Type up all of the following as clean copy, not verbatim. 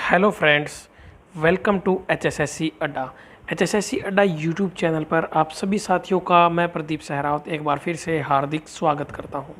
Hello friends, welcome to HSSC Adda. HSSC Adda YouTube channel पर आप सभी साथियों का मैं प्रदीप सहरावत एक बार फिर से हार्दिक स्वागत करता हूं।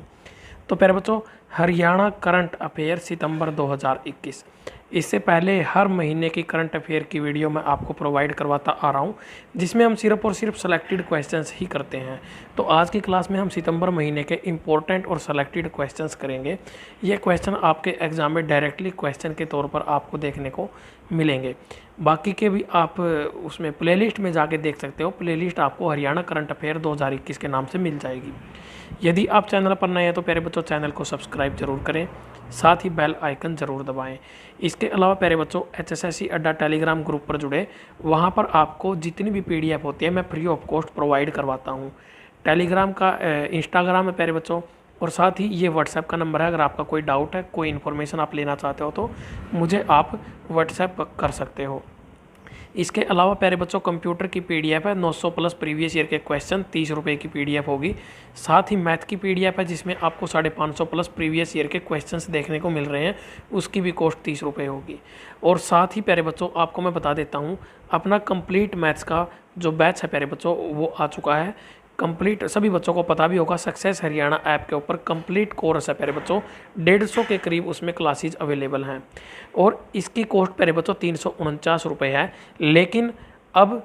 तो प्यारे बच्चों, हरियाणा करंट अफेयर सितंबर 2021, इससे पहले हर महीने की करंट अफेयर की वीडियो मैं आपको प्रोवाइड करवाता आ रहा हूं, जिसमें हम सिर्फ और सिर्फ सेलेक्टेड क्वेश्चंस ही करते हैं। तो आज की क्लास में हम सितंबर महीने के इंपॉर्टेंट और सेलेक्टेड क्वेश्चंस करेंगे। ये क्वेश्चन आपके एग्जाम में डायरेक्टली क्वेश्चन के तौर पर आपको देखने को मिलेंगे। बाकी के भी आप उसमें प्लेलिस्ट में जाके देख सकते हो। प्लेलिस्ट आपको हरियाणा करंट अफेयर 2021 के नाम से मिल जाएगी। यदि आप चैनल पर नए हैं तो प्यारे बच्चों, चैनल को सब्सक्राइब जरूर करें, साथ ही बेल आइकन ज़रूर दबाएं। इसके अलावा प्यारे बच्चों, एचएसएससी अड्डा टेलीग्राम ग्रुप पर जुड़े, वहाँ पर आपको जितनी भी पीडीएफ होती है मैं फ्री ऑफ कॉस्ट प्रोवाइड करवाता हूँ। टेलीग्राम का इंस्टाग्राम है प्यारे बच्चों, और साथ ही ये व्हाट्सएप का नंबर है। अगर आपका कोई डाउट है, कोई इन्फॉर्मेशन आप लेना चाहते हो तो मुझे आप व्हाट्सएप कर सकते हो। इसके अलावा प्यारे बच्चों, कंप्यूटर की पीडीएफ है 900 प्लस प्रीवियस ईयर के क्वेश्चन, 30 रुपये की पीडीएफ होगी। साथ ही मैथ की पीडीएफ है जिसमें आपको 550 प्लस प्रीवियस ईयर के क्वेश्चंस देखने को मिल रहे हैं, उसकी भी कॉस्ट 30 रुपये होगी। और साथ ही प्यारे बच्चों, आपको मैं बता देता हूँ, अपना कंप्लीट मैथ्स का जो बैच है प्यारे बच्चों वो आ चुका है कंप्लीट। सभी बच्चों को पता भी होगा, सक्सेस हरियाणा ऐप के ऊपर कंप्लीट कोर्स है प्यारे बच्चों। 150 के करीब उसमें क्लासेज अवेलेबल हैं और इसकी कॉस्ट प्यारे बच्चों 349 रुपये है। लेकिन अब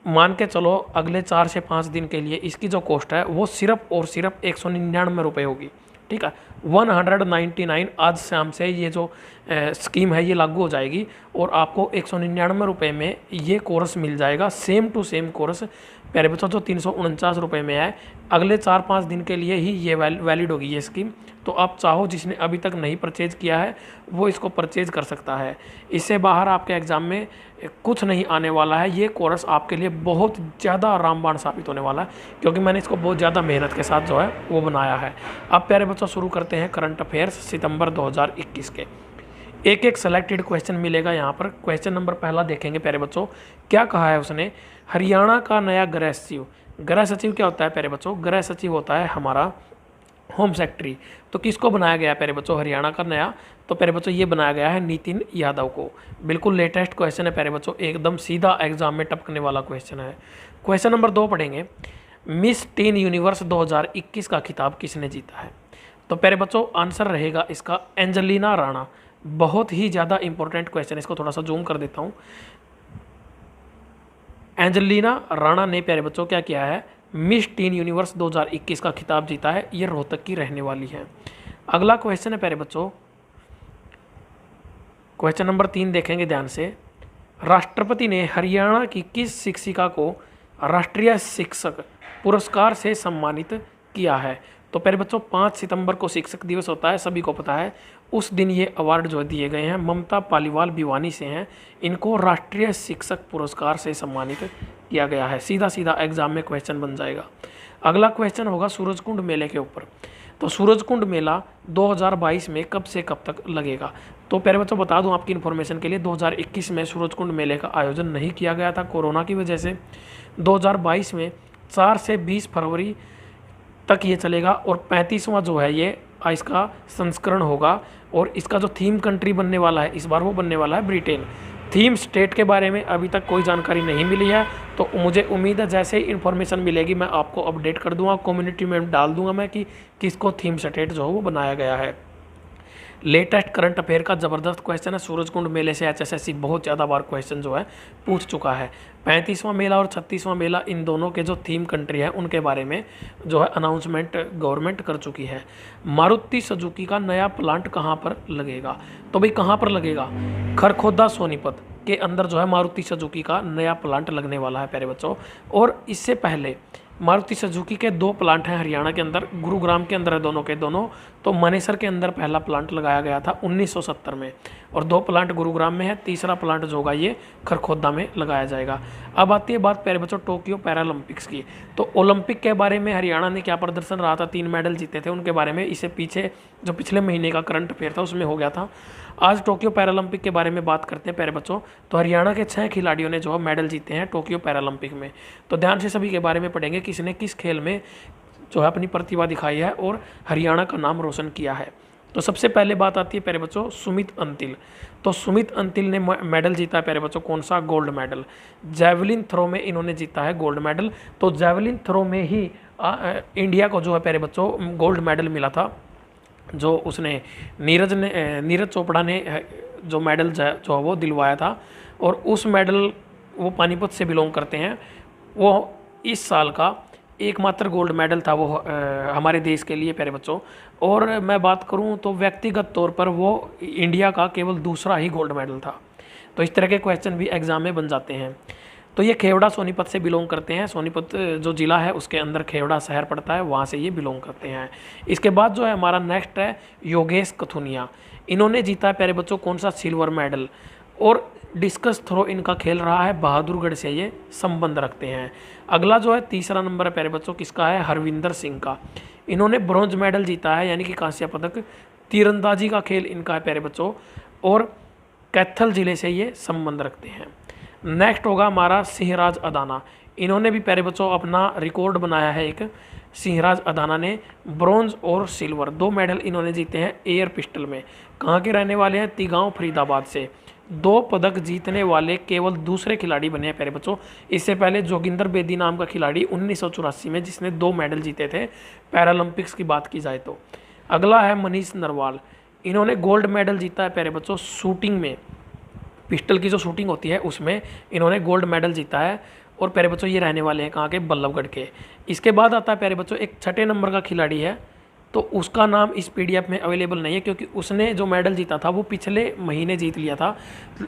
मान के चलो अगले 4 से 5 दिन के लिए इसकी जो कॉस्ट है वो सिर्फ और सिर्फ 199 रुपये होगी। ठीक है, 199 आज शाम से ये जो स्कीम है ये लागू हो जाएगी और आपको 199 रुपये में ये कोर्स मिल जाएगा। सेम टू सेम कोर्स प्यारे बच्चों जो 349 रुपये में है, अगले 4-5 दिन के लिए ही ये वैलिड होगी ये स्कीम। तो आप चाहो, जिसने अभी तक नहीं परचेज किया है वो इसको परचेज कर सकता है। इससे बाहर आपके एग्ज़ाम में कुछ नहीं आने वाला है। ये कोर्स आपके लिए बहुत ज़्यादा रामबाण साबित होने वाला है, क्योंकि मैंने इसको बहुत ज़्यादा मेहनत के साथ जो है वो बनाया है। अब प्यारे बच्चों शुरू करते हैं करंट अफेयर्स सितंबर 2021 के। एक एक सेलेक्टेड क्वेश्चन मिलेगा यहाँ पर। क्वेश्चन नंबर पहला देखेंगे प्यारे बच्चों, क्या कहा है उसने। हरियाणा का नया गृह सचिव। गृह सचिव क्या होता है प्यारे बच्चों? गृह सचिव होता है हमारा होम सेक्रेटरी। तो किसको बनाया गया प्यारे बच्चों हरियाणा का नया? तो प्यारे बच्चों ये बनाया गया है नितिन यादव को। बिल्कुल लेटेस्ट क्वेश्चन है प्यारे बच्चों, एकदम सीधा एग्जाम में टपकने वाला क्वेश्चन है। क्वेश्चन नंबर 2 पढ़ेंगे, मिस टीन यूनिवर्स 2021 का खिताब किसने जीता है? तो प्यारे बच्चों आंसर रहेगा इसका एंजेलिना राणा। बहुत ही ज़्यादा इंपॉर्टेंट क्वेश्चन है, इसको थोड़ा सा जूम कर देता हूँ। एंजेलिना राणा ने प्यारे बच्चों क्या किया है, मिस टीन यूनिवर्स 2021 का खिताब जीता है। ये रोहतक की रहने वाली है। अगला क्वेश्चन है प्यारे बच्चों, क्वेश्चन नंबर 3 देखेंगे ध्यान से। राष्ट्रपति ने हरियाणा की किस शिक्षिका को राष्ट्रीय शिक्षक पुरस्कार से सम्मानित किया है? तो प्यारे बच्चों 5 सितंबर को शिक्षक दिवस होता है, सभी को पता है। उस दिन ये अवार्ड जो दिए गए हैं ममता पालीवाल भिवानी से हैं। इनको राष्ट्रीय शिक्षक पुरस्कार से सम्मानित किया गया है। सीधा सीधा एग्जाम में क्वेश्चन बन जाएगा। अगला क्वेश्चन होगा सूरजकुंड मेले के ऊपर। तो सूरजकुंड मेला 2022 में कब से कब तक लगेगा? तो प्यारे बच्चों बता दूं आपकी इन्फॉर्मेशन के लिए, 2021 में सूरजकुंड मेले का आयोजन नहीं किया गया था कोरोना की वजह से। 2022 में 4 से 20 फरवरी तक ये चलेगा और 35वां जो है ये इसका संस्करण होगा। और इसका जो थीम कंट्री बनने वाला है इस बार वो बनने वाला है ब्रिटेन। थीम स्टेट के बारे में अभी तक कोई जानकारी नहीं मिली है, तो मुझे उम्मीद है जैसे ही इन्फॉर्मेशन मिलेगी मैं आपको अपडेट कर दूंगा, कम्युनिटी में डाल दूंगा मैं कि किसको थीम स्टेट जो है वो बनाया गया है। लेटेस्ट करंट अफेयर का ज़बरदस्त क्वेश्चन है। सूरजकुंड मेले से एचएसएससी बहुत ज़्यादा बार क्वेश्चन जो है पूछ चुका है। 35वां मेला और 36वां मेला, इन दोनों के जो थीम कंट्री है उनके बारे में जो है अनाउंसमेंट गवर्नमेंट कर चुकी है। मारुति सुजुकी का नया प्लांट कहाँ पर लगेगा? तो भाई कहाँ पर लगेगा? खरखोदा सोनीपत के अंदर जो है मारुति सुजुकी का नया प्लांट लगने वाला है प्यारे बच्चों। और इससे पहले मारुति सुजुकी के 2 प्लांट हैं हरियाणा के अंदर, गुरुग्राम के अंदर है दोनों के दोनों। तो मनेसर के अंदर पहला प्लांट लगाया गया था 1970 में, और 2 प्लांट गुरुग्राम में है। तीसरा प्लांट जो होगा ये खरखोदा में लगाया जाएगा। अब आती है बात प्यारे बच्चों टोक्यो पैरालंपिक्स की। तो ओलंपिक के बारे में हरियाणा ने क्या प्रदर्शन रहा था, 3 मेडल जीते थे, उनके बारे में इससे पीछे जो पिछले महीने का करंट अफेयर था उसमें हो गया था। आज टोक्यो पैरालंपिक के बारे में बात करते हैं प्यारे बच्चों। तो हरियाणा के 6 खिलाड़ियों ने जो है मेडल जीते हैं टोक्यो पैरालंपिक में। तो ध्यान से सभी के बारे में पढ़ेंगे, किसने किस खेल में जो है अपनी प्रतिभा दिखाई है और हरियाणा का नाम रोशन किया है। तो सबसे पहले बात आती है प्यारे बच्चों सुमित अंतिल। तो सुमित अंतिल ने मेडल जीता है प्यारे बच्चों, कौन सा? Gold medal. जैवलिन थ्रो में इन्होंने जीता है गोल्ड मेडल। तो जैवलिन थ्रो में ही इंडिया को जो है प्यारे बच्चों गोल्ड मेडल मिला था, जो उसने नीरज चोपड़ा ने जो मेडल जो है वो दिलवाया था। और उस मेडल वो पानीपत से बिलोंग करते हैं। वो इस साल का एकमात्र गोल्ड मेडल था वो हमारे देश के लिए प्यारे बच्चों। और मैं बात करूं तो व्यक्तिगत तौर पर वो इंडिया का केवल दूसरा ही गोल्ड मेडल था। तो इस तरह के क्वेश्चन भी एग्जाम में बन जाते हैं। तो ये खेवड़ा सोनीपत से बिलोंग करते हैं। सोनीपत जो ज़िला है उसके अंदर खेवड़ा शहर पड़ता है, वहाँ से ये बिलोंग करते हैं। इसके बाद जो है हमारा नेक्स्ट है योगेश कथुनिया। इन्होंने जीता है प्यारे बच्चों कौन सा? Silver medal. और डिस्कस थ्रो इनका खेल रहा है, बहादुरगढ़ से ये संबंध रखते हैं। अगला जो है तीसरा नंबर है प्यारे बच्चों, किसका है? हरविंदर सिंह का। इन्होंने ब्रॉन्ज मेडल जीता है, यानी कि कांस्य पदक। तीरंदाजी का खेल इनका है प्यारे बच्चों, और कैथल जिले से ये संबंध रखते हैं। नेक्स्ट होगा हमारा सिंहराज अदाना। इन्होंने भी प्यारे बच्चों अपना रिकॉर्ड बनाया है एक। सिंहराज अदाना ने ब्रॉन्ज और सिल्वर 2 मेडल इन्होंने जीते हैं एयर पिस्टल में। कहाँ के रहने वाले हैं? तिगांव फरीदाबाद से। 2 पदक जीतने वाले केवल दूसरे खिलाड़ी बने हैं प्यारे बच्चों। इससे पहले जोगिंदर बेदी नाम का खिलाड़ी 1984 में, जिसने 2 मेडल जीते थे पैरालंपिक्स की बात की जाए तो। अगला है मनीष नरवाल। इन्होंने गोल्ड मेडल जीता है प्यारे बच्चों शूटिंग में, पिस्टल की जो शूटिंग होती है उसमें इन्होंने गोल्ड मेडल जीता है। और प्यारे बच्चों ये रहने वाले हैं कहाँ के? बल्लभगढ़ के। इसके बाद आता है प्यारे बच्चों एक 6ठे नंबर का खिलाड़ी है, तो उसका नाम इस पीडीएफ में अवेलेबल नहीं है, क्योंकि उसने जो मेडल जीता था वो पिछले महीने जीत लिया था।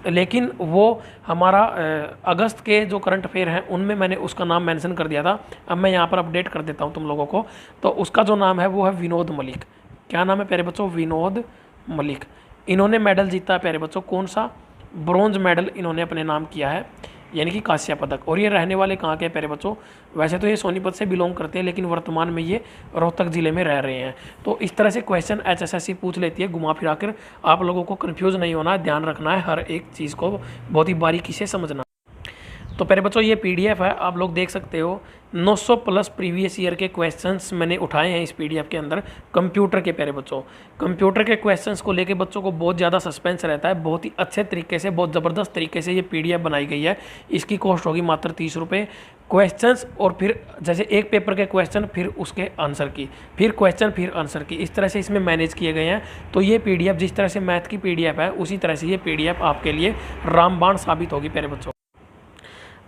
लेकिन वो हमारा अगस्त के जो करंट अफेयर हैं उनमें मैंने उसका नाम मेंशन कर दिया था। अब मैं यहाँ पर अपडेट कर देता हूँ तुम लोगों को। तो उसका जो नाम है वो है विनोद मलिक। क्या नाम है प्यारे बच्चों? विनोद मलिक। इन्होंने मेडल जीता है प्यारे बच्चों कौन सा? ब्रॉन्ज मेडल इन्होंने अपने नाम किया है, यानी कि कांस्य पदक। और ये रहने वाले कहाँ के प्यारे बच्चों? वैसे तो ये सोनीपत से बिलोंग करते हैं, लेकिन वर्तमान में ये रोहतक ज़िले में रह रहे हैं। तो इस तरह से क्वेश्चन एचएसएससी पूछ लेती है घुमा फिरा कर। आप लोगों को कन्फ्यूज़ नहीं होना है, ध्यान रखना है, हर एक चीज़ को बहुत ही बारीकी से समझना। तो प्यारे बच्चों ये पीडीएफ है, आप लोग देख सकते हो। 900 प्लस प्रीवियस ईयर के क्वेश्चंस मैंने उठाए हैं इस पीडीएफ के अंदर कंप्यूटर के। प्यारे बच्चों कंप्यूटर के क्वेश्चंस को लेके बच्चों को बहुत ज़्यादा सस्पेंस रहता है। बहुत ही अच्छे तरीके से, बहुत ज़बरदस्त तरीके से ये पीडीएफ बनाई गई है। इसकी कॉस्ट होगी मात्र 30 रुपये। क्वेश्चंस और फिर जैसे एक पेपर के क्वेश्चन, फिर उसके आंसर की, फिर क्वेश्चन, फिर आंसर की, इस तरह से इसमें मैनेज किए गए हैं। तो ये पीडीएफ जिस तरह से मैथ की पीडीएफ है, उसी तरह से ये पीडीएफ आपके लिए रामबाण साबित होगी प्यारे बच्चों।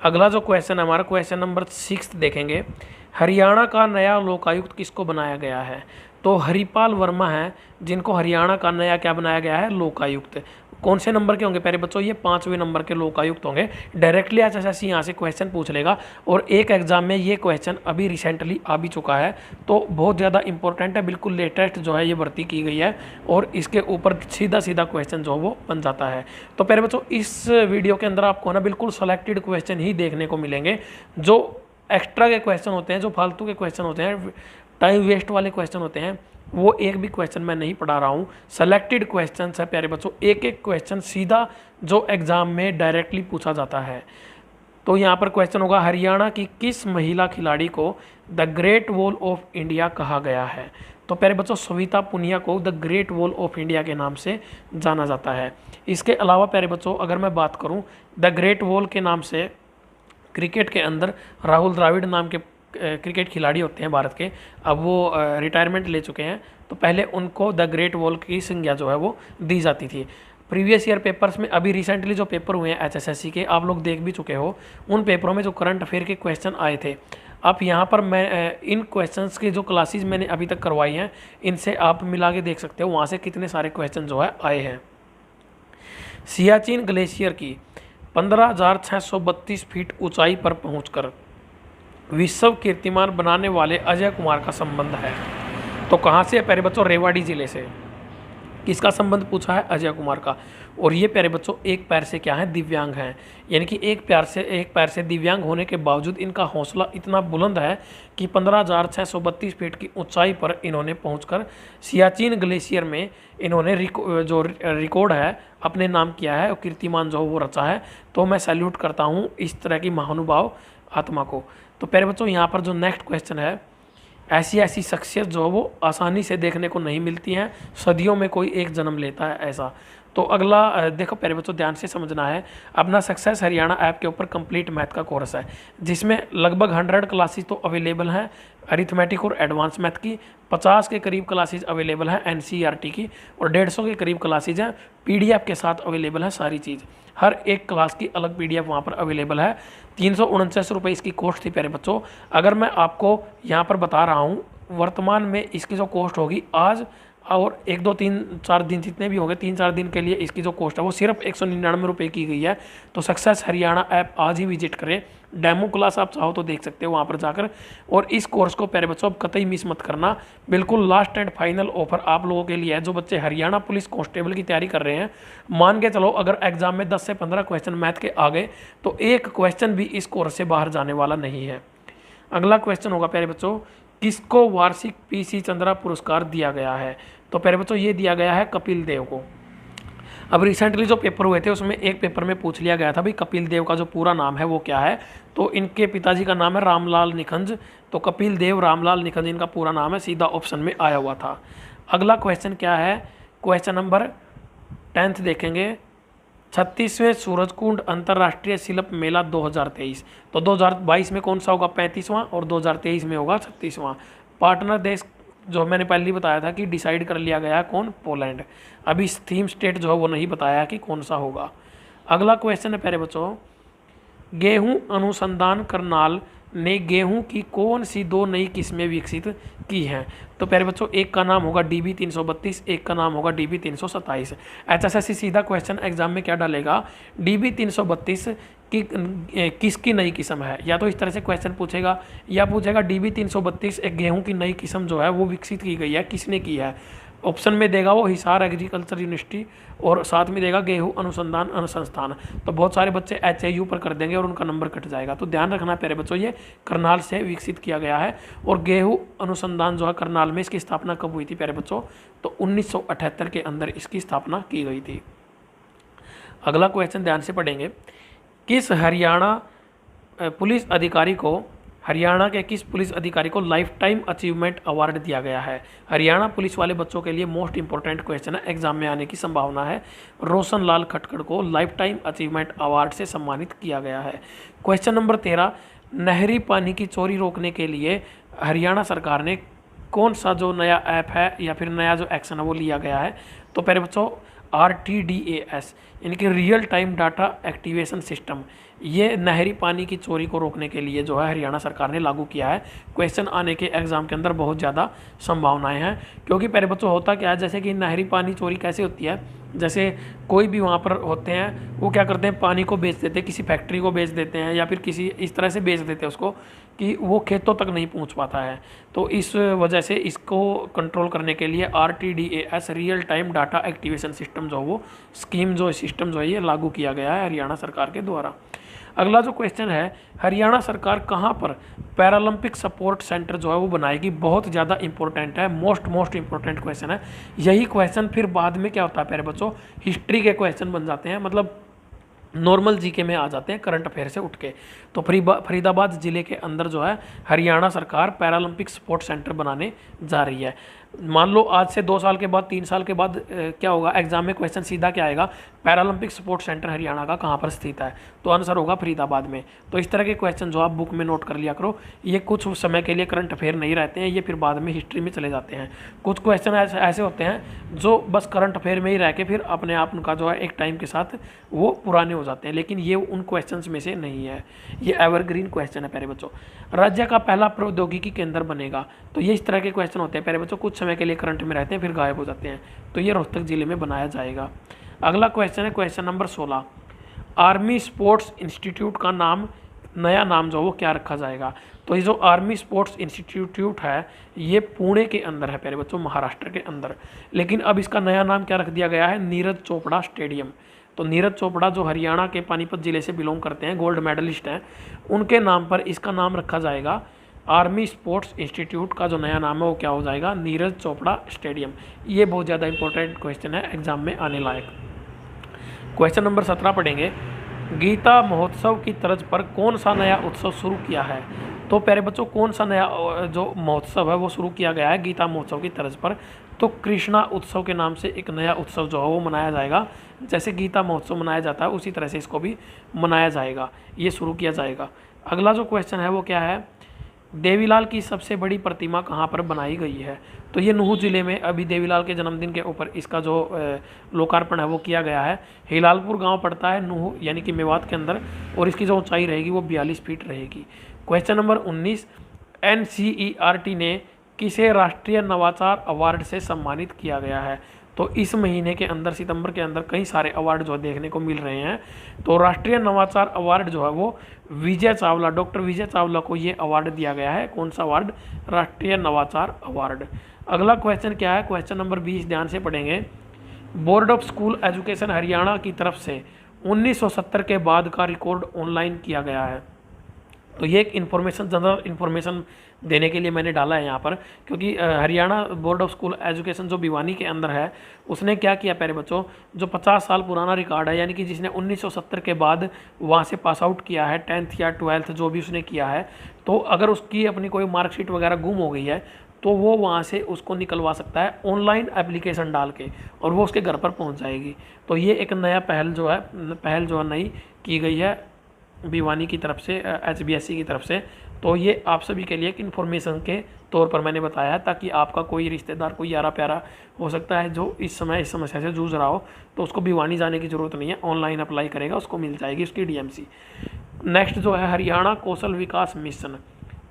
अगला जो क्वेश्चन है हमारा, क्वेश्चन नंबर 6 देखेंगे। हरियाणा का नया लोकायुक्त किसको बनाया गया है? तो हरिपाल वर्मा है, जिनको हरियाणा का नया क्या बनाया गया है? लोकायुक्त। कौन से नंबर के होंगे प्यारे बच्चों? ये 5वें नंबर के लोकायुक्त होंगे। डायरेक्टली एचएसएससी यहाँ से क्वेश्चन पूछ लेगा। और एक एग्जाम में ये क्वेश्चन अभी रिसेंटली आ भी चुका है, तो बहुत ज़्यादा इंपॉर्टेंट है, बिल्कुल लेटेस्ट जो है ये भर्ती की गई है। और इसके ऊपर सीधा सीधा क्वेश्चन जो वो बन जाता है। तो प्यारे बच्चों इस वीडियो के अंदर आपको ना बिल्कुल सेलेक्टेड क्वेश्चन ही देखने को मिलेंगे। जो एक्स्ट्रा के क्वेश्चन होते हैं, जो फालतू के क्वेश्चन होते हैं, टाइम वेस्ट वाले क्वेश्चन होते हैं, वो एक भी क्वेश्चन मैं नहीं पढ़ा रहा हूँ। सेलेक्टेड क्वेश्चन है प्यारे बच्चों, एक एक क्वेश्चन सीधा जो एग्जाम में डायरेक्टली पूछा जाता है। तो यहाँ पर क्वेश्चन होगा, हरियाणा की किस महिला खिलाड़ी को the great wall of India कहा गया है? तो प्यारे बच्चों सविता पुनिया को the great wall of India के नाम से जाना जाता है। इसके अलावा प्यारे बच्चों अगर मैं बात करूँ, द ग्रेट वॉल के नाम से क्रिकेट के अंदर राहुल द्रविड़ नाम के क्रिकेट खिलाड़ी होते हैं भारत के, अब वो रिटायरमेंट ले चुके हैं। तो पहले उनको द ग्रेट वॉल की संज्ञा जो है वो दी जाती थी। प्रीवियस ईयर पेपर्स में अभी रिसेंटली जो पेपर हुए हैं एचएसएससी के, आप लोग देख भी चुके हो, उन पेपरों में जो करंट अफेयर के क्वेश्चन आए थे, आप यहाँ पर मैं इन क्वेश्चंस की जो क्लासेस मैंने अभी तक करवाई हैं, इनसे आप मिला के देख सकते हो वहाँ से कितने सारे क्वेश्चन जो है आए हैं। सियाचिन ग्लेशियर की 15,632 फीट ऊंचाई पर पहुंचकर विश्व कीर्तिमान बनाने वाले अजय कुमार का संबंध है। तो कहाँ से है प्यारे बच्चों? रेवाड़ी जिले से। किसका संबंध पूछा है? अजय कुमार का। और ये प्यारे बच्चों एक पैर से क्या है? दिव्यांग हैं। यानी कि एक पैर से दिव्यांग होने के बावजूद इनका हौसला इतना बुलंद है कि 15,632 फीट की ऊंचाई पर इन्होंने पहुंचकर सियाचिन ग्लेशियर में इन्होंने जो रिकॉर्ड है अपने नाम किया है और कीर्तिमान जो वो रचा है। तो मैं सैल्यूट करता हूँ इस तरह की महानुभाव आत्मा को। तो प्यारे बच्चों यहाँ पर जो नेक्स्ट क्वेश्चन है, ऐसी ऐसी शख्सियत जो है वो आसानी से देखने को नहीं मिलती हैं, सदियों में कोई एक जन्म लेता है ऐसा। तो अगला देखो प्यारे बच्चों, ध्यान से समझना है। अपना सक्सेस हरियाणा ऐप के ऊपर कंप्लीट मैथ का कोर्स है, जिसमें लगभग 100 क्लासेस तो अवेलेबल हैं अरिथमेटिक और एडवांस मैथ की, 50 के करीब क्लासेस अवेलेबल हैं एनसीईआरटी की, और 150 के करीब क्लासेज हैं पीडीएफ के साथ अवेलेबल है सारी चीज़। हर एक क्लास की अलग पीडीएफ वहाँ पर अवेलेबल है। 349 रुपये इसकी कॉस्ट थी प्यारे बच्चों। अगर मैं आपको यहाँ पर बता रहा हूँ, वर्तमान में इसकी जो कॉस्ट होगी आज और 1 2 3 4 दिन जितने भी होंगे, 3 4 दिन के लिए इसकी जो कॉस्ट है वो सिर्फ 199 रुपये की गई है। तो सक्सेस हरियाणा ऐप आज ही विजिट करें। डेमो क्लास आप चाहो तो देख सकते हो वहाँ पर जाकर, और इस कोर्स को प्यारे बच्चों अब कतई मिस मत करना। बिल्कुल लास्ट एंड फाइनल ऑफर आप लोगों के लिए है जो बच्चे हरियाणा पुलिस कांस्टेबल की तैयारी कर रहे हैं। मान के चलो अगर एग्जाम में 10 से 15 क्वेश्चन मैथ के आ गए तो एक क्वेश्चन भी इस कोर्स से बाहर जाने वाला नहीं है। अगला क्वेश्चन होगा प्यारे बच्चों, किसको वार्षिक पीसी चंद्रा पुरस्कार दिया गया है? तो प्यारे बच्चों ये दिया गया है कपिल देव को। अब रिसेंटली जो पेपर हुए थे उसमें एक पेपर में पूछ लिया गया था भाई कपिल देव का जो पूरा नाम है वो क्या है, तो इनके पिताजी का नाम है रामलाल निखंज, तो कपिल देव रामलाल निखंज इनका पूरा नाम है, सीधा ऑप्शन में आया हुआ था। अगला क्वेश्चन क्या है, क्वेश्चन नंबर 10 देखेंगे, 36वें सूरजकुंड अंतर्राष्ट्रीय शिल्प मेला 2023, तो 2022 में कौन सा होगा 35वां और 2023 में होगा 36वां। पार्टनर देश जो मैंने पहले ही बताया था कि डिसाइड कर लिया गया है कौन, पोलैंड। अभी थीम स्टेट जो है वो नहीं बताया कि कौन सा होगा। अगला क्वेश्चन है प्यारे बच्चों, गेहूं अनुसंधान करनाल ने गेहूं की कौन सी 2 नई किस्में विकसित की हैं? तो प्यारे बच्चों एक का नाम होगा DB 332, एक का नाम होगा DB 327। HSSC सीधा क्वेश्चन एग्जाम में क्या डालेगा, DB 332 की किसकी नई किस्म है, या तो इस तरह से क्वेश्चन पूछेगा या पूछेगा DB 332 एक गेहूं की नई किस्म जो है वो विकसित की गई है, किसने की है। ऑप्शन में देगा वो हिसार एग्रीकल्चर यूनिवर्सिटी और साथ में देगा गेहूं अनुसंधान अनुसंस्थान। तो बहुत सारे बच्चे HAU पर कर देंगे और उनका नंबर कट जाएगा। तो ध्यान रखना प्यारे बच्चों, ये करनाल से विकसित किया गया है। और गेहूं अनुसंधान जो है करनाल में, इसकी स्थापना कब हुई थी प्यारे बच्चों, तो 1978 के अंदर इसकी स्थापना की गई थी। अगला क्वेश्चन ध्यान से पढ़ेंगे, किस हरियाणा के किस पुलिस अधिकारी को लाइफ टाइम अचीवमेंट अवार्ड दिया गया है? हरियाणा पुलिस वाले बच्चों के लिए मोस्ट इंपॉर्टेंट क्वेश्चन है, एग्जाम में आने की संभावना है। रोशन लाल खटखड़ को लाइफ टाइम अचीवमेंट अवार्ड से सम्मानित किया गया है। क्वेश्चन नंबर 13, नहरी पानी की चोरी रोकने के लिए हरियाणा सरकार ने कौन सा जो नया ऐप है या फिर नया जो एक्शन है वो लिया गया है? तो प्यारे बच्चों RTDAS, इनकी real time data activation system, ये नहरी पानी की चोरी को रोकने के लिए जो है हरियाणा सरकार ने लागू किया है। क्वेश्चन आने के एग्जाम के अंदर बहुत ज़्यादा संभावनाएं हैं, क्योंकि प्यारे बच्चों होता क्या है, जैसे कि नहरी पानी चोरी कैसे होती है, जैसे कोई भी वहाँ पर होते हैं वो क्या करते हैं, पानी को बेच देते हैं, किसी फैक्ट्री को बेच देते हैं या फिर किसी इस तरह से बेच देते हैं उसको कि वो खेतों तक नहीं पहुँच पाता है। तो इस वजह से इसको कंट्रोल करने के लिए RTDAS real time data activation system जो वो स्कीम जो सिस्टम जो है ये लागू किया गया है हरियाणा सरकार के द्वारा। अगला जो क्वेश्चन है, हरियाणा सरकार कहाँ पर पैरालंपिक सपोर्ट सेंटर जो है वो बनाएगी? बहुत ज़्यादा इंपॉर्टेंट है, मोस्ट इंपॉर्टेंट क्वेश्चन है। यही क्वेश्चन फिर बाद में क्या होता है प्यारे बच्चों, हिस्ट्री के क्वेश्चन बन जाते हैं, मतलब नॉर्मल जीके में आ जाते हैं करंट अफेयर से उठ के। तो फरीदाबाद ज़िले के अंदर जो है हरियाणा सरकार पैरालंपिक स्पोर्ट सेंटर बनाने जा रही है। मान लो आज से 2 साल के बाद 3 साल के बाद क्या होगा, एग्जाम में क्वेश्चन सीधा क्या आएगा, पैरालंपिक स्पोर्ट सेंटर हरियाणा का कहाँ पर स्थित है? तो आंसर होगा फरीदाबाद में। तो इस तरह के क्वेश्चन जो आप बुक में नोट कर लिया करो, ये कुछ समय के लिए करंट अफेयर नहीं रहते हैं, ये फिर बाद में हिस्ट्री में चले जाते हैं। कुछ क्वेश्चन ऐसे होते हैं जो बस करंट अफेयर में ही रह के फिर अपने आप उनका जो है एक टाइम के साथ वो पुराने हो जाते हैं, लेकिन ये उन क्वेश्चन में से नहीं है, ये एवरग्रीन क्वेश्चन है प्यारे बच्चों। राज्य का पहला प्रौद्योगिकी केंद्र बनेगा, तो ये इस तरह के क्वेश्चन होते हैं प्यारे बच्चों, कुछ समय के लिए करंट में रहते हैं फिर गायब हो जाते हैं। तो ये रोहतक जिले में बनाया जाएगा। अगला क्वेश्चन है question number 16, army sports institute का नया नाम जो वो क्या रखा जाएगा? तो ये जो आर्मी स्पोर्ट्स इंस्टीट्यूट है ये पुणे के अंदर है प्यारे बच्चों, महाराष्ट्र के अंदर, लेकिन अब इसका नया नाम क्या रख दिया गया है, नीरज चोपड़ा स्टेडियम। तो नीरज चोपड़ा जो हरियाणा के पानीपत जिले से बिलोंग करते हैं, गोल्ड मेडलिस्ट हैं, उनके नाम पर इसका नाम रखा जाएगा। आर्मी स्पोर्ट्स इंस्टीट्यूट का जो नया नाम है वो क्या हो जाएगा, नीरज चोपड़ा स्टेडियम। ये बहुत ज़्यादा इंपॉर्टेंट क्वेश्चन है, एग्जाम में आने लायक। क्वेश्चन नंबर 17 पढ़ेंगे, गीता महोत्सव की तर्ज पर कौन सा नया उत्सव शुरू किया है? तो प्यारे बच्चों कौन सा नया जो महोत्सव है वो शुरू किया गया है गीता महोत्सव की तर्ज पर? तो कृष्णा उत्सव के नाम से एक नया उत्सव जो है वो मनाया जाएगा। जैसे गीता महोत्सव मनाया जाता है उसी तरह से इसको भी मनाया जाएगा, ये शुरू किया जाएगा। अगला जो क्वेश्चन है वो क्या है? देवीलाल की सबसे बड़ी प्रतिमा कहाँ पर बनाई गई है? तो ये नूह जिले में अभी देवीलाल के जन्मदिन के ऊपर इसका जो लोकार्पण है वो किया गया है। हिलालपुर गांव पड़ता है नूह यानी कि मेवात के अंदर, और इसकी जो ऊंचाई रहेगी वो 42 फीट रहेगी। क्वेश्चन नंबर 19, NCERT ने किसे राष्ट्रीय नवाचार अवार्ड से सम्मानित किया गया है? तो इस महीने के अंदर सितंबर के अंदर कई सारे अवार्ड जो देखने को मिल रहे हैं। तो राष्ट्रीय नवाचार अवार्ड जो है वो विजय चावला, डॉक्टर विजय चावला को ये अवार्ड दिया गया है। कौन सा अवार्ड? राष्ट्रीय नवाचार अवार्ड। अगला क्वेश्चन क्या है? क्वेश्चन नंबर 20 ध्यान से पढ़ेंगे। Board of school education Haryana की तरफ से 1970 के बाद का रिकॉर्ड ऑनलाइन किया गया है। तो ये एक इन्फॉर्मेशन, जनरल इन्फॉर्मेशन देने के लिए मैंने डाला है यहाँ पर, क्योंकि Haryana board of school education जो भिवानी के अंदर है उसने क्या किया प्यारे बच्चों, जो 50 साल पुराना रिकॉर्ड है, यानी कि जिसने 1970 के बाद वहाँ से पास आउट किया है, 10th या 12th जो भी उसने किया है, तो अगर उसकी अपनी कोई मार्कशीट वगैरह गुम हो गई है तो वो वहाँ से उसको निकलवा सकता है ऑनलाइन एप्लीकेशन डाल के, और वो उसके घर पर पहुँच जाएगी। तो ये एक नया पहल जो है नई की गई है भिवानी की तरफ से, HBSC की तरफ से। तो ये आप सभी के लिए एक इन्फॉर्मेशन के तौर पर मैंने बताया है, ताकि आपका कोई रिश्तेदार, कोई यारा प्यारा हो सकता है जो इस समय इस समस्या से जूझ रहा हो, तो उसको भिवानी जाने की ज़रूरत नहीं है, ऑनलाइन अप्लाई करेगा, उसको मिल जाएगी उसकी DMC। नेक्स्ट जो है, हरियाणा कौशल विकास मिशन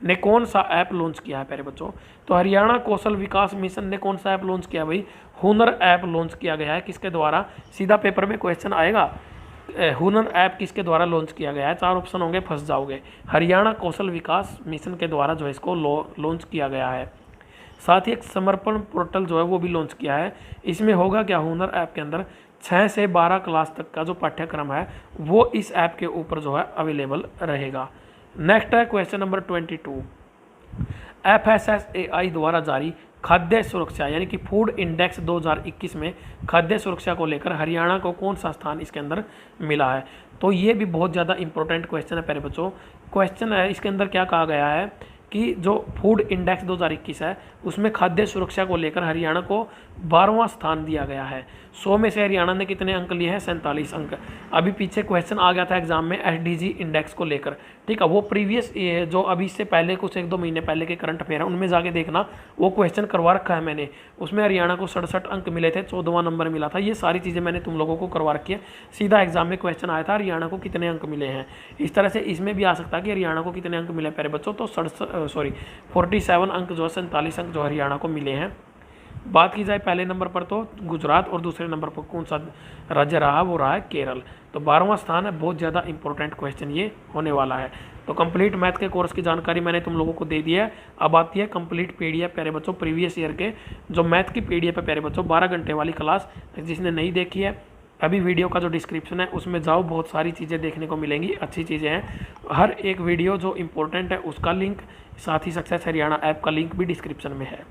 ने कौन सा ऐप लॉन्च किया है प्यारे बच्चों? तो हरियाणा कौशल विकास मिशन ने कौन सा ऐप लॉन्च किया भाई? हुनर ऐप लॉन्च किया गया है। किसके द्वारा? सीधा पेपर में क्वेश्चन आएगा, हुनर ऐप किसके द्वारा लॉन्च किया गया है? 4 ऑप्शन होंगे, फंस जाओगे। हरियाणा कौशल विकास मिशन के द्वारा जो है इसको लॉन्च किया गया है। साथ ही एक समर्पण पोर्टल जो है वो भी लॉन्च किया है। इसमें होगा क्या? हुनर ऐप के अंदर 6 से 12 क्लास तक का जो पाठ्यक्रम है वो इस ऐप के ऊपर जो है अवेलेबल रहेगा। नेक्स्ट है क्वेश्चन नंबर 22, FSSAI द्वारा जारी खाद्य सुरक्षा यानी कि फूड इंडेक्स 2021 में खाद्य सुरक्षा को लेकर हरियाणा को कौन सा स्थान इसके अंदर मिला है? तो ये भी बहुत ज़्यादा इंपॉर्टेंट क्वेश्चन है प्यारे बच्चों। क्वेश्चन है इसके अंदर क्या कहा गया है कि जो फूड इंडेक्स 2021 है उसमें खाद्य सुरक्षा को लेकर हरियाणा को 12वां स्थान दिया गया है। 100 में से हरियाणा ने कितने अंक लिए हैं? 47 अंक। अभी पीछे क्वेश्चन आ गया था एग्जाम में SDG इंडेक्स को लेकर, ठीक है, वो प्रीवियस जो अभी इससे पहले कुछ 1-2 महीने पहले के करंट अफेयर है उनमें जाके देखना, वो क्वेश्चन करवा रखा है मैंने। उसमें हरियाणा को 67 अंक मिले थे, 14वां नंबर मिला था। ये सारी चीज़ें मैंने तुम लोगों को करवा रखी है। सीधा एग्जाम में क्वेश्चन आया था हरियाणा को कितने अंक मिले हैं, इस तरह से इसमें भी आ सकता है कि हरियाणा को कितने अंक मिले प्यारे बच्चों। तो 47 अंक जो 47 अंक जो हरियाणा को मिले हैं। बात की जाए पहले नंबर पर तो गुजरात, और दूसरे नंबर पर कौन सा राज्य रहा? वो रहा है केरल। तो 12वां स्थान है। बहुत ज़्यादा इंपॉर्टेंट क्वेश्चन ये होने वाला है। तो कंप्लीट मैथ के कोर्स की जानकारी मैंने तुम लोगों को दे दी है। अब आती है कंप्लीट PDF प्यारे बच्चों, प्रीवियस ईयर के जो मैथ की PDF है प्यारे बच्चों, 12 घंटे वाली क्लास। जिसने नहीं देखी है अभी वीडियो का जो डिस्क्रिप्शन है उसमें जाओ, बहुत सारी चीज़ें देखने को मिलेंगी, अच्छी चीज़ें हैं। हर एक वीडियो जो इंपॉर्टेंट है उसका लिंक, साथ ही सक्सेस हरियाणा ऐप का लिंक भी डिस्क्रिप्शन में है।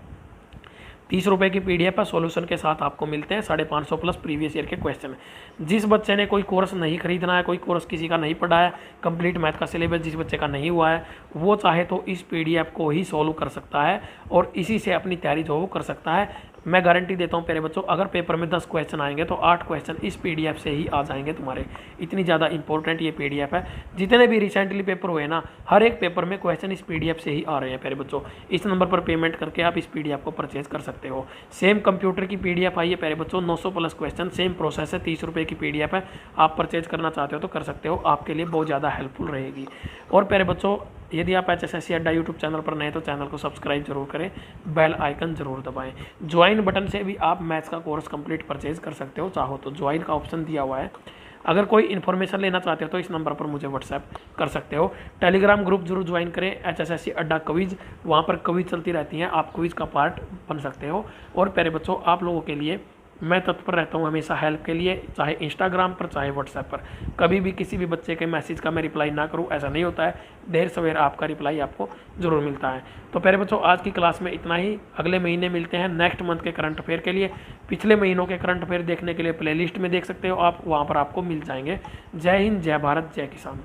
30 रुपये की PDF है, सॉल्यूशन के साथ आपको मिलते हैं 550 प्लस प्रीवियस ईयर के क्वेश्चन। जिस बच्चे ने कोई कोर्स नहीं खरीदना है, कोई कोर्स किसी का नहीं पढ़ा है, कंप्लीट मैथ का सिलेबस जिस बच्चे का नहीं हुआ है, वो चाहे तो इस PDF को ही सॉल्व कर सकता है और इसी से अपनी तैयारी जो वो कर सकता है। मैं गारंटी देता हूँ प्यारे बच्चों, अगर पेपर में 10 क्वेश्चन आएंगे तो 8 क्वेश्चन इस PDF से ही आ जाएंगे तुम्हारे। इतनी ज़्यादा इंपॉर्टेंट ये PDF है। जितने भी रिसेंटली पेपर हुए ना, हर एक पेपर में क्वेश्चन इस PDF से ही आ रहे हैं प्यारे बच्चों। इस नंबर पर पेमेंट करके आप इस PDF को परचेज कर सकते हो। सेम कंप्यूटर की PDF आई है प्यारे बच्चों, 900 प्लस क्वेश्चन, सेम प्रोसेस है, 30 रुपये की PDF है। आप परचेज करना चाहते हो तो कर सकते हो, आपके लिए बहुत ज़्यादा हेल्पफुल रहेगी। और प्यारे बच्चों, यदि आप HSSC अड्डा यूट्यूब चैनल पर नए तो चैनल को सब्सक्राइब जरूर करें, बेल आइकन जरूर दबाएं। ज्वाइन बटन से भी आप मैथ्स का कोर्स कंप्लीट परचेज कर सकते हो, चाहो तो ज्वाइन का ऑप्शन दिया हुआ है। अगर कोई इन्फॉर्मेशन लेना चाहते हो तो इस नंबर पर मुझे व्हाट्सएप कर सकते हो। टेलीग्राम ग्रुप जरूर ज्वाइन करें, HSSC अड्डा क्विज, वहाँ पर क्विज चलती रहती हैं, आप क्विज का पार्ट बन सकते हो। और प्यारे बच्चों, आप लोगों के लिए मैं तत्पर रहता हूँ हमेशा हेल्प के लिए, चाहे इंस्टाग्राम पर चाहे व्हाट्सएप पर। कभी भी किसी भी बच्चे के मैसेज का मैं रिप्लाई ना करूँ ऐसा नहीं होता है, देर सवेर आपका रिप्लाई आपको ज़रूर मिलता है। तो प्यारे बच्चों, आज की क्लास में इतना ही। अगले महीने मिलते हैं नेक्स्ट मंथ के करंट अफेयर के लिए। पिछले महीनों के करंट अफेयर देखने के लिए प्लेलिस्ट में देख सकते हो आप, वहाँ पर आपको मिल जाएंगे। जय हिंद, जय भारत, जय किसान।